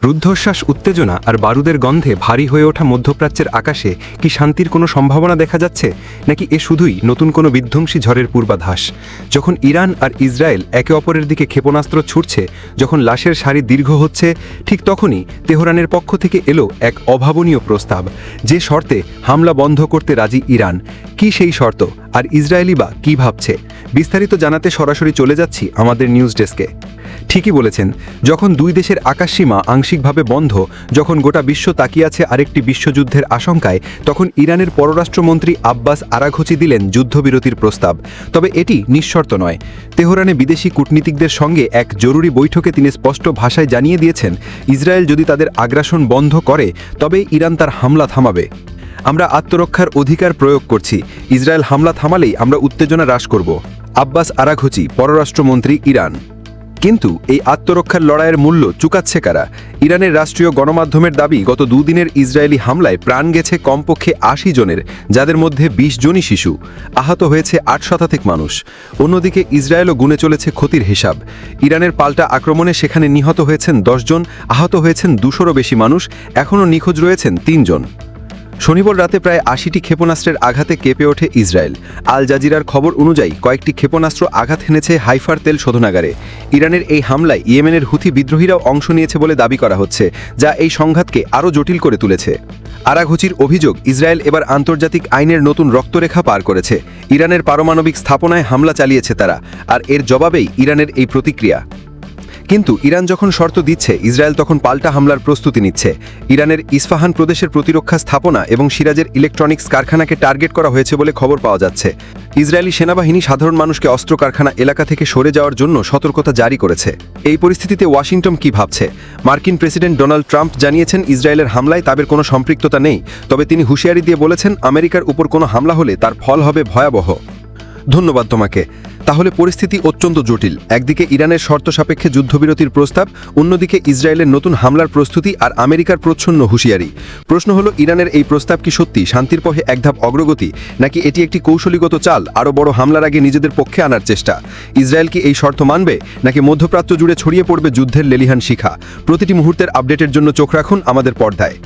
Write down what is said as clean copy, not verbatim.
রুদ্ধশ্বাস, উত্তেজনা আর বারুদের গন্ধে ভারী হয়ে ওঠা মধ্যপ্রাচ্যের আকাশে কি শান্তির কোনো সম্ভাবনা দেখা যাচ্ছে, নাকি এ শুধুই নতুন কোনো বিধ্বংসী ঝড়ের পূর্বাভাস? যখন ইরান আর ইসরায়েল একে অপরের দিকে ক্ষেপণাস্ত্র ছুটছে, যখন লাশের সারি দীর্ঘ হচ্ছে, ঠিক তখনই তেহরানের পক্ষ থেকে এলো এক অভাবনীয় প্রস্তাব, যে শর্তে হামলা বন্ধ করতে রাজি ইরান। কি সেই শর্ত, আর ইসরায়েলি বা কী ভাবছে? বিস্তারিত জানাতে সরাসরি চলে যাচ্ছি আমাদের নিউজ ডেস্কে। ঠিকই বলেছেন, যখন দুই দেশের আকাশসীমা আংশিকভাবে বন্ধ, যখন গোটা বিশ্ব তাকিয়ে আছে আরেকটি বিশ্বযুদ্ধের আশঙ্কায়, তখন ইরানের পররাষ্ট্রমন্ত্রী আব্বাস আরাঘচি দিলেন যুদ্ধবিরতির প্রস্তাব। তবে এটি নিঃশর্ত নয়। তেহরানে বিদেশি কূটনীতিকদের সঙ্গে এক জরুরি বৈঠকে তিনি স্পষ্ট ভাষায় জানিয়ে দিয়েছেন, ইসরায়েল যদি তাদের আগ্রাসন বন্ধ করে তবে ইরান তার হামলা থামাবে। আমরা আত্মরক্ষার অধিকার প্রয়োগ করছি, ইসরায়েল হামলা থামালেই আমরা উত্তেজনা হ্রাস করব। আব্বাস আরাঘচি, পররাষ্ট্রমন্ত্রী ইরান। কিন্তু এই আত্মরক্ষার লড়াইয়ের মূল্য চুকাচ্ছে কারা? ইরানের রাষ্ট্রীয় গণমাধ্যমের দাবি, গত দুদিনের ইসরায়েলি হামলায় প্রাণ গেছে কমপক্ষে ৮০ জনের, যাদের মধ্যে ২০ জনই শিশু। আহত হয়েছে ৮ শতাধিক মানুষ। অন্যদিকে ইসরায়েলও গুনে চলেছে ক্ষতির হিসাব। ইরানের পাল্টা আক্রমণে সেখানে নিহত হয়েছেন ১০ জন, আহত হয়েছেন ২০০-রও বেশি মানুষ, এখনও নিখোঁজ রয়েছেন ৩ জন। শনিবার রাতে প্রায় ৮০টি ক্ষেপণাস্ত্রের আঘাতে কেঁপে ওঠে ইসরায়েল। আল জাজিরার খবর অনুযায়ী কয়েকটি ক্ষেপণাস্ত্র আঘাত হেনেছে হাইফার তেল শোধনাগারে। ইরানের এই হামলায় ইয়েমেনের হুথি বিদ্রোহীরাও অংশ নিয়েছে বলে দাবি করা হচ্ছে, যা এই সংঘাতকে আরও জটিল করে তুলেছে। আরাঘচির অভিযোগ, ইসরায়েল এবার আন্তর্জাতিক আইনের নতুন রক্তরেখা পার করেছে। ইরানের পারমাণবিক স্থাপনায় হামলা চালিয়েছে তারা, আর এর জবাবেই ইরানের এই প্রতিক্রিয়া। কিন্তু ইরান যখন শর্ত দিচ্ছে, ইসরায়েল তখন পাল্টা হামলার প্রস্তুতি নিচ্ছে। ইরানের ইস্পাহান প্রদেশের প্রতিরক্ষা স্থাপনা এবং সিরাজের ইলেকট্রনিক্স কারখানাকে টার্গেট করা হয়েছে বলে খবর পাওয়া যাচ্ছে। ইসরায়েলি সেনাবাহিনী সাধারণ মানুষকে অস্ত্র কারখানা এলাকা থেকে সরে যাওয়ার জন্য সতর্কতা জারি করেছে। এই পরিস্থিতিতে ওয়াশিংটন কি ভাবছে? মার্কিন প্রেসিডেন্ট ডোনাল্ড ট্রাম্প জানিয়েছেন, ইসরায়েলের হামলায় তাদের কোনো সম্পৃক্ততা নেই, তবে তিনি হুঁশিয়ারি দিয়ে বলেছেন, আমেরিকার উপর কোনো হামলা হলে তার ফল হবে ভয়াবহ। ধন্যবাদ তোমাকে। তাহলে পরিস্থিতি অত্যন্ত জটিল। একদিকে ইরানের শর্ত সাপেক্ষে যুদ্ধবিরতির প্রস্তাব, অন্যদিকে ইসরায়েলের নতুন হামলার প্রস্তুতি আর আমেরিকার প্রচ্ছন্ন হুঁশিয়ারি। প্রশ্ন হলো, ইরানের এই প্রস্তাব কি সত্যি শান্তির পথে এক ধাপ অগ্রগতি, নাকি এটি একটি কৌশলীগত চাল, আরও বড় হামলার আগে নিজেদের পক্ষে আনার চেষ্টা? ইসরায়েল কি এই শর্ত মানবে, নাকি মধ্যপ্রাচ্য জুড়ে ছড়িয়ে পড়বে যুদ্ধের লেলিহান শিখা? প্রতিটি মুহূর্তের আপডেটের জন্য চোখ রাখুন আমাদের পর্দায়।